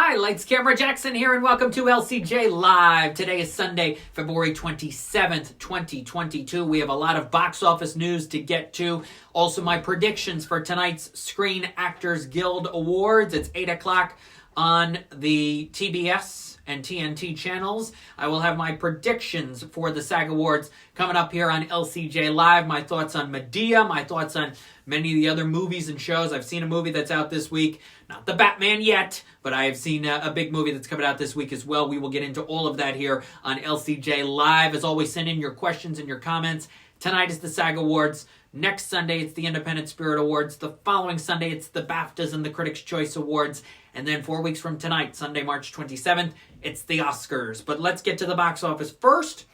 Hi, Lights, Camera, Jackson here, and welcome to LCJ Live. Today is Sunday, February 27th, 2022. We have a lot of box office news to get to. Also, my predictions for tonight's Screen Actors Guild Awards. It's 8 o'clock on the TBS and TNT channels. I will have my predictions for the SAG Awards coming up here on LCJ Live. My thoughts on Medea, my thoughts on many of the other movies and shows. I've seen a movie that's out this week. Not the Batman yet, but I have seen a big movie that's coming out this week as well. We will get into all of that here on LCJ Live. As always, send in your questions and your comments. Tonight is the SAG Awards. Next Sunday, it's the Independent Spirit Awards. The following Sunday, it's the BAFTAs and the Critics' Choice Awards. And then 4 weeks from tonight, Sunday, March 27th, it's the Oscars. But let's get to the box office first.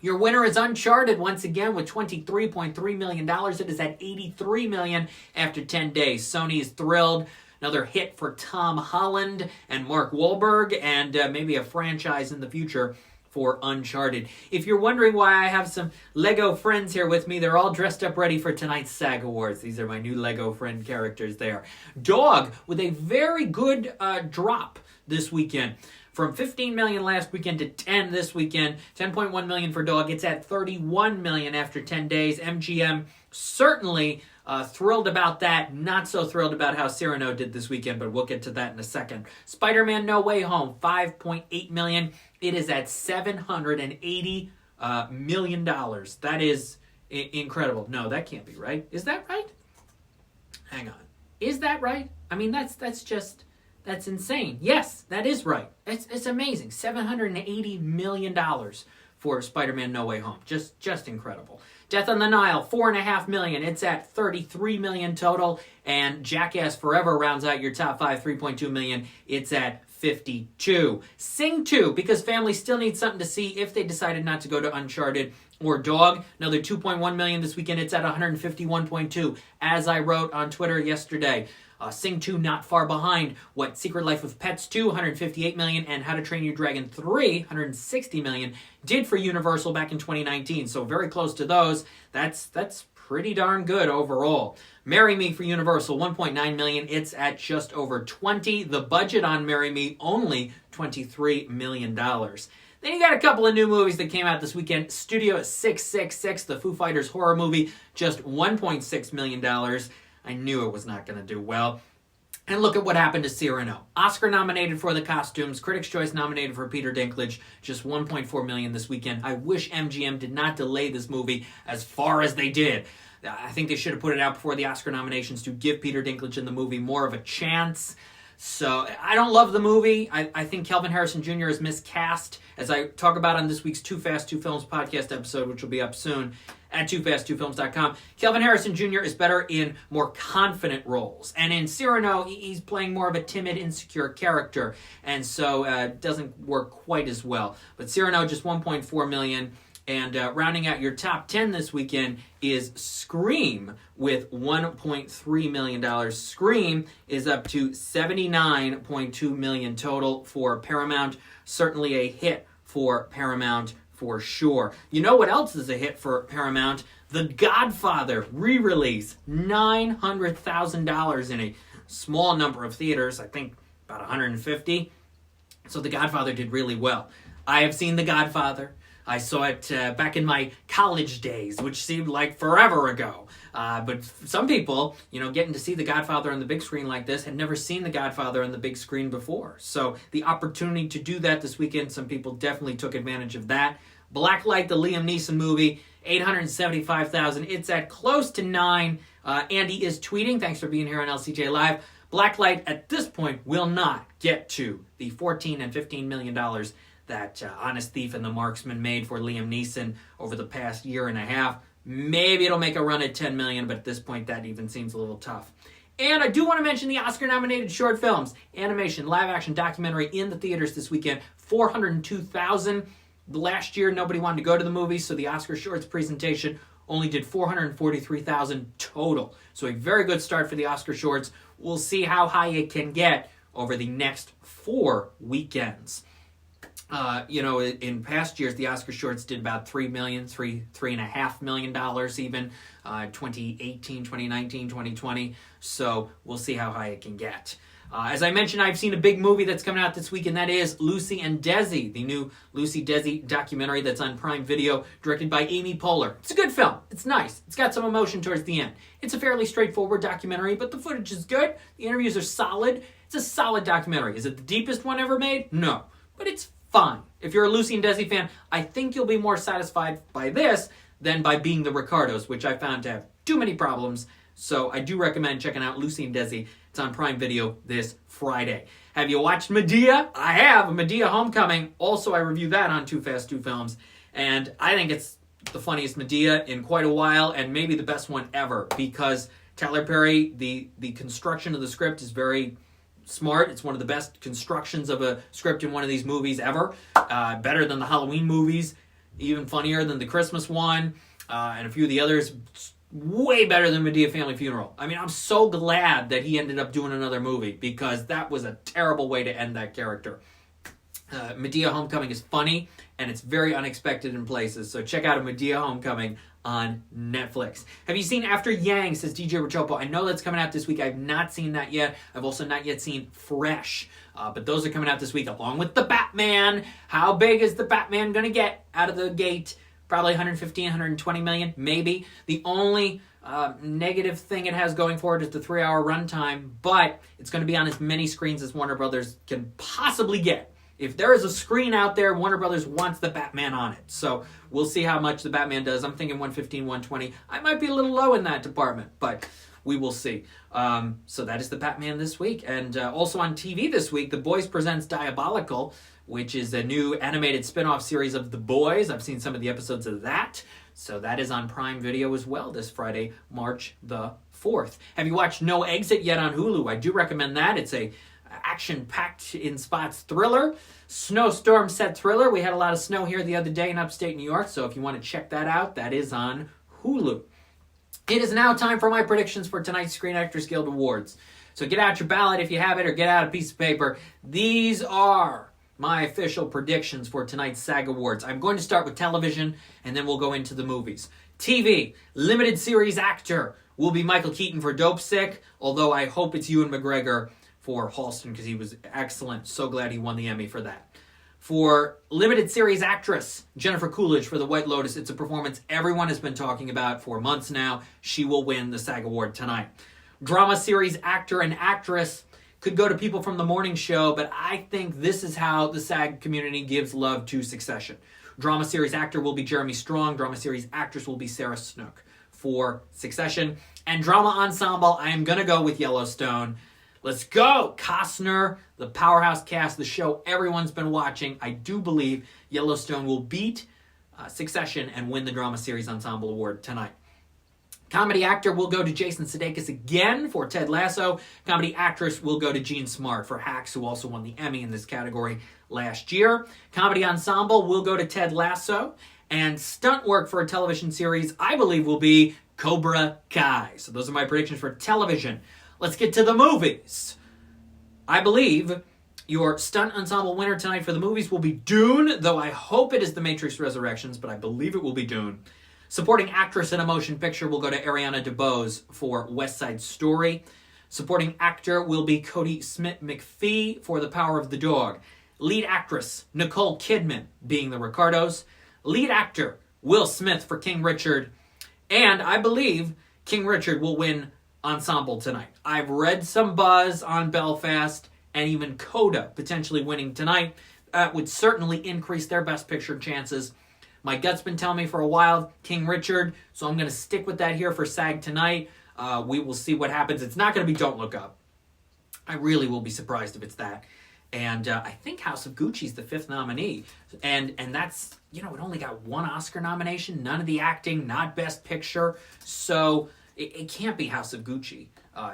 Your winner is Uncharted once again with $23.3 million. It is at $83 million after 10 days. Sony is thrilled. Another hit for Tom Holland and Mark Wahlberg, and maybe a franchise in the future for Uncharted. If you're wondering why I have some Lego friends here with me, they're all dressed up ready for tonight's SAG Awards. These are my new Lego friend characters there. Dog with a very good drop this weekend. From 15 million last weekend to 10 this weekend. 10.1 million for Dog. It's at 31 million after 10 days. MGM certainly thrilled about that. Not so thrilled about how Cyrano did this weekend, but we'll get to that in a second. Spider-Man No Way Home, 5.8 million. It is at $780 million. That is incredible. No, that can't be right. Is that right? Hang on. Is that right? I mean, that's insane. Yes, that is right. It's amazing. $780 million for Spider-Man No Way Home. Just incredible. Death on the Nile, $4.5 million. It's at $33 million total. And Jackass Forever rounds out your top five, $3.2 million. It's at 52. Sing 2, because families still need something to see if they decided not to go to Uncharted or Dog. Another $2.1 million this weekend. It's at 151.2, as I wrote on Twitter yesterday. Sing 2 not far behind what Secret Life of Pets 2, $158 million, and How to Train Your Dragon 3, $160 million, did for Universal back in 2019. So very close to those. That's pretty darn good overall. Marry Me for Universal, $1.9 million. It's at just over 20. The budget on Marry Me, only $23 million. Then you got a couple of new movies that came out this weekend. Studio 666, the Foo Fighters horror movie, just $1.6 million. I knew it was not going to do well. And look at what happened to Cyrano. Oscar nominated for the costumes, Critics' Choice nominated for Peter Dinklage, just $1.4 million this weekend. I wish MGM did not delay this movie as far as they did. I think they should have put it out before the Oscar nominations to give Peter Dinklage in the movie more of a chance. So I don't love the movie. I think Kelvin Harrison Jr. is miscast, as I talk about on this week's Too Fast, Two Films podcast episode, which will be up soon at toofast2films.com. Kelvin Harrison Jr. is better in more confident roles. And in Cyrano, he's playing more of a timid, insecure character. And so it doesn't work quite as well. But Cyrano, just $1.4 million. And rounding out your top 10 this weekend is Scream with $1.3 million. Scream is up to $79.2 million total for Paramount. Certainly a hit for Paramount for sure. You know what else is a hit for Paramount? The Godfather re-release. $900,000 in a small number of theaters. I think about 150. So The Godfather did really well. I have seen The Godfather. I saw it back in my college days, which seemed like forever ago. But some people, getting to see The Godfather on the big screen like this had never seen The Godfather on the big screen before. So the opportunity to do that this weekend, some people definitely took advantage of that. Blacklight, the Liam Neeson movie, $875,000. It's at close to 9. Andy is tweeting. Thanks for being here on LCJ Live. Blacklight at this point will not get to the $14 and $15 million that Honest Thief and The Marksman made for Liam Neeson over the past year and a half. Maybe it'll make a run at $10 million, but at this point that even seems a little tough. And I do want to mention the Oscar-nominated short films, animation, live-action, documentary in the theaters this weekend. 402,000. Last year, nobody wanted to go to the movies, so the Oscar Shorts presentation only did 443,000 total. So a very good start for the Oscar Shorts. We'll see how high it can get over the next 4 weekends. In past years, the Oscar Shorts did about $3 million, $3.5 million even, 2018, 2019, 2020. So we'll see how high it can get. As I mentioned, I've seen a big movie that's coming out this week, and that is Lucy and Desi, the new Lucy Desi documentary that's on Prime Video, directed by Amy Poehler. It's a good film. It's nice. It's got some emotion towards the end. It's a fairly straightforward documentary, but the footage is good. The interviews are solid. It's a solid documentary. Is it the deepest one ever made? No. But it's fine. If you're a Lucy and Desi fan, I think you'll be more satisfied by this than by Being the Ricardos, which I found to have too many problems. So I do recommend checking out Lucy and Desi. It's on Prime Video this Friday. Have you watched Medea? I have. Medea Homecoming. Also, I reviewed that on Too Fast, Too Films. And I think it's the funniest Medea in quite a while, and maybe the best one ever, because Tyler Perry, the construction of the script is very smart. It's one of the best constructions of a script in one of these movies ever. Better than the Halloween movies. Even funnier than the Christmas one. And a few of the others. Way better than Medea Family Funeral. I mean, I'm so glad that he ended up doing another movie, because that was a terrible way to end that character. Medea Homecoming is funny, and it's very unexpected in places. So check out a Medea Homecoming on Netflix. Have you seen After Yang, says DJ Rachopo? I know that's coming out this week. I've not seen that yet. I've also not yet seen Fresh. But those are coming out this week, along with The Batman. How big is The Batman going to get out of the gate? Probably 115, 120 million, maybe. The only negative thing it has going for it is the 3-hour runtime, but it's going to be on as many screens as Warner Brothers can possibly get. If there is a screen out there, Warner Brothers wants the Batman on it. So we'll see how much the Batman does. I'm thinking 115, 120. I might be a little low in that department, but we will see. So that is the Batman this week. And also on TV this week, The Boys presents Diabolical, which is a new animated spin-off series of The Boys. I've seen some of the episodes of that. So that is on Prime Video as well this Friday, March the 4th. Have you watched No Exit yet on Hulu? I do recommend that. It's a action-packed in spots thriller, snowstorm set thriller. We had a lot of snow here the other day in upstate New York, so if you want to check that out, that is on Hulu. It is now time for my predictions for tonight's Screen Actors Guild Awards. So get out your ballot if you have it, or get out a piece of paper. These are my official predictions for tonight's SAG Awards. I'm going to start with television, and then we'll go into the movies. TV, limited series actor will be Michael Keaton for Dope Sick, although I hope it's Ewan McGregor for Halston, because he was excellent. So glad he won the Emmy for that. For limited series actress, Jennifer Coolidge for The White Lotus. It's a performance everyone has been talking about for months now. She will win the SAG Award tonight. Drama series actor and actress could go to people from The Morning Show, but I think this is how the SAG community gives love to Succession. Drama series actor will be Jeremy Strong. Drama series actress will be Sarah Snook for Succession. And drama ensemble, I am going to go with Yellowstone. Let's go! Costner, the powerhouse cast, the show everyone's been watching. I do believe Yellowstone will beat Succession and win the Drama Series Ensemble Award tonight. Comedy actor will go to Jason Sudeikis again for Ted Lasso. Comedy actress will go to Jean Smart for Hacks, who also won the Emmy in this category last year. Comedy ensemble will go to Ted Lasso. And stunt work for a television series, I believe, will be Cobra Kai. So those are my predictions for television. Let's get to the movies. I believe your stunt ensemble winner tonight for the movies will be Dune, though I hope it is The Matrix Resurrections, but I believe it will be Dune. Supporting actress in a motion picture will go to Ariana DeBose for West Side Story. Supporting actor will be Cody Smith-McPhee for The Power of the Dog. Lead actress, Nicole Kidman, Being the Ricardos. Lead actor, Will Smith for King Richard. And I believe King Richard will win ensemble tonight. I've read some buzz on Belfast and even Coda potentially winning tonight. That would certainly increase their Best Picture chances. My gut's been telling me for a while King Richard, so I'm going to stick with that here for SAG tonight. We will see what happens. It's not going to be Don't Look Up. I really will be surprised if it's that. And I think House of Gucci's the 5th nominee. And that's, it only got 1 Oscar nomination, none of the acting, not Best Picture. So it can't be House of Gucci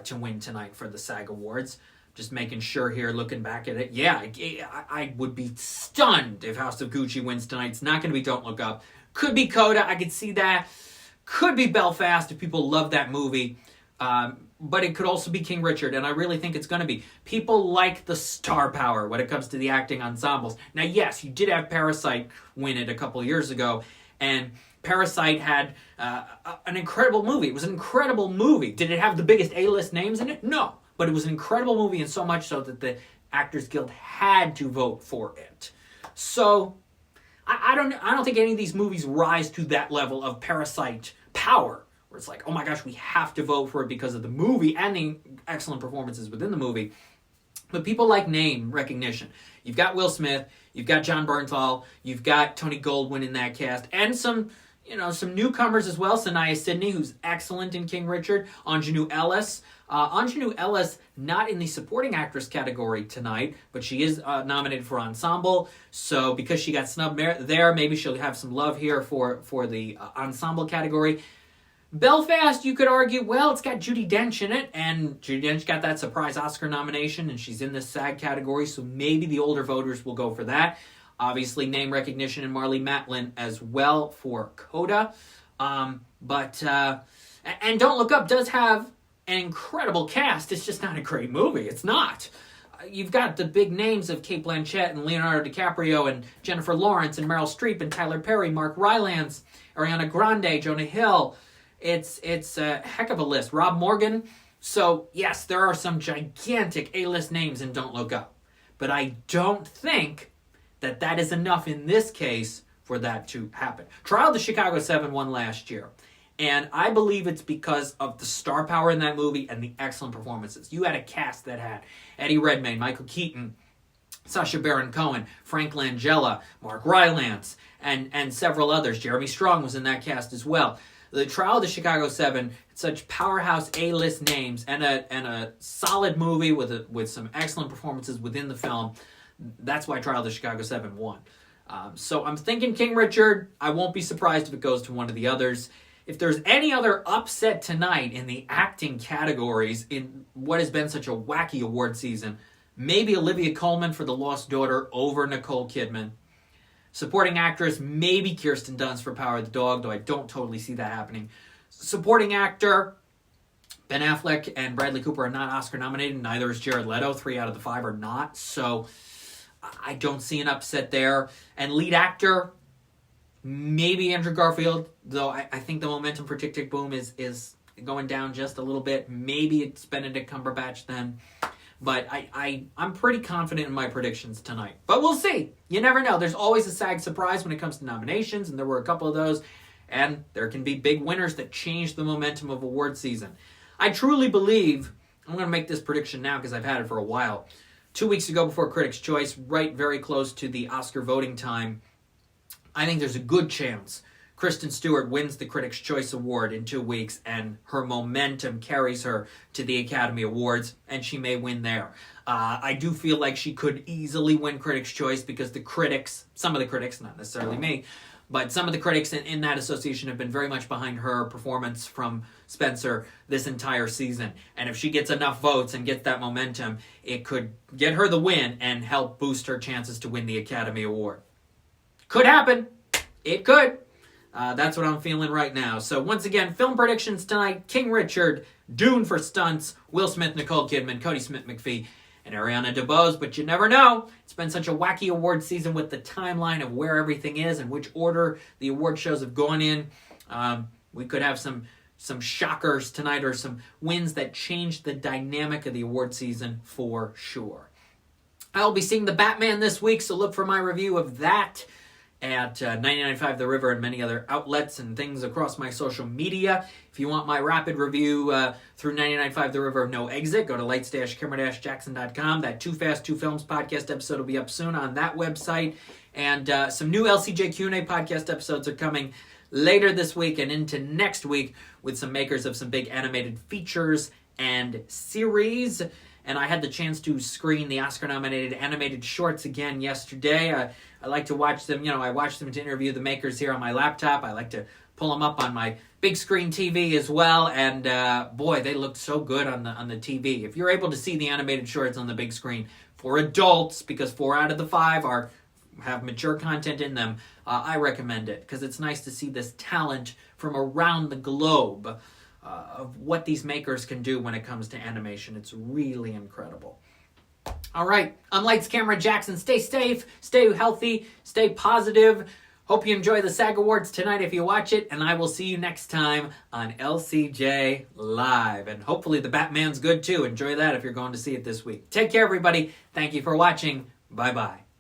to win tonight for the SAG Awards. Just making sure here, looking back at it. Yeah, I would be stunned if House of Gucci wins tonight. It's not going to be Don't Look Up. Could be Coda. I could see that. Could be Belfast if people love that movie. But it could also be King Richard, and I really think it's going to be. People like the star power when it comes to the acting ensembles. Now, yes, you did have Parasite win it a couple of years ago, and Parasite had an incredible movie. It was an incredible movie. Did it have the biggest A-list names in it? No. but it was an incredible movie, and so much so that the Actors Guild had to vote for it. So I don't think any of these movies rise to that level of Parasite power, where it's like, oh my gosh, we have to vote for it because of the movie and the excellent performances within the movie. But people like name recognition. You've got Will Smith, you've got John Bernthal, you've got Tony Goldwyn in that cast, and some newcomers as well. Sanaya Sidney, who's excellent in King Richard. Anjanou Ellis. Anjanou Ellis, not in the supporting actress category tonight, but she is nominated for ensemble. So because she got snubbed there, maybe she'll have some love here for the ensemble category. Belfast, you could argue, well, it's got Judi Dench in it, and Judi Dench got that surprise Oscar nomination, and she's in the SAG category, so maybe the older voters will go for that. Obviously, name recognition in Marlee Matlin as well for Coda. And Don't Look Up does have an incredible cast. It's just not a great movie. It's not. You've got the big names of Cate Blanchett and Leonardo DiCaprio and Jennifer Lawrence and Meryl Streep and Tyler Perry, Mark Rylance, Ariana Grande, Jonah Hill. It's a heck of a list. Rob Morgan. So, yes, there are some gigantic A-list names in Don't Look Up. But I don't think that is enough in this case for that to happen. Trial of the Chicago 7 won last year. And I believe it's because of the star power in that movie and the excellent performances. You had a cast that had Eddie Redmayne, Michael Keaton, Sacha Baron Cohen, Frank Langella, Mark Rylance, and several others. Jeremy Strong was in that cast as well. The Trial of the Chicago 7, such powerhouse A-list names, and a solid movie with some excellent performances within the film. That's why Trial of the Chicago 7 won. So I'm thinking King Richard. I won't be surprised if it goes to one of the others. If there's any other upset tonight in the acting categories in what has been such a wacky award season, maybe Olivia Colman for The Lost Daughter over Nicole Kidman. Supporting actress, maybe Kirsten Dunst for Power of the Dog, though I don't totally see that happening. Supporting actor, Ben Affleck and Bradley Cooper are not Oscar nominated. Neither is Jared Leto. 3 out of the 5 are not. So I don't see an upset there. And lead actor, maybe Andrew Garfield, though I think the momentum for Tick, Tick, Boom is going down just a little bit. Maybe it's Benedict Cumberbatch then. But I'm pretty confident in my predictions tonight. But we'll see. You never know. There's always a SAG surprise when it comes to nominations, and there were a couple of those. And there can be big winners that change the momentum of award season. I truly believe, I'm going to make this prediction now because I've had it for a while. 2 weeks ago before Critics' Choice, right very close to the Oscar voting time, I think there's a good chance Kristen Stewart wins the Critics' Choice Award in 2 weeks, and her momentum carries her to the Academy Awards, and she may win there. I do feel like she could easily win Critics' Choice because the critics, some of the critics, not necessarily me, but some of the critics in that association have been very much behind her performance from Spencer this entire season. And if she gets enough votes and gets that momentum, it could get her the win and help boost her chances to win the Academy Award. Could happen. It could. That's what I'm feeling right now. So once again, film predictions tonight. King Richard, Dune for stunts, Will Smith, Nicole Kidman, Cody Smith-McPhee, and Ariana DeBose. But you never know. It's been such a wacky award season with the timeline of where everything is and which order the award shows have gone in. We could have some shockers tonight or some wins that change the dynamic of the award season for sure. I'll be seeing The Batman this week, so look for my review of that at 99.5 The River and many other outlets and things across my social media. If you want my rapid review through 99.5 The River of No Exit, go to lights-camera-jackson.com. That Too Fast, Two Films podcast episode will be up soon on that website. And some new LCJ Q&A podcast episodes are coming later this week and into next week with some makers of some big animated features and series. And I had the chance to screen the Oscar-nominated animated shorts again yesterday. I like to watch them. I watch them to interview the makers here on my laptop. I like to pull them up on my big screen TV as well. And boy, they look so good on the TV. If you're able to see the animated shorts on the big screen for adults, because 4 out of the 5 have mature content in them, I recommend it because it's nice to see this talent from around the globe of what these makers can do when it comes to animation. It's really incredible. All right, I'm Lights Camera Jackson. Stay safe, stay healthy, stay positive. Hope you enjoy the SAG Awards tonight if you watch it, and I will see you next time on LCJ Live. And hopefully the Batman's good too. Enjoy that if you're going to see it this week. Take care, everybody. Thank you for watching. Bye-bye.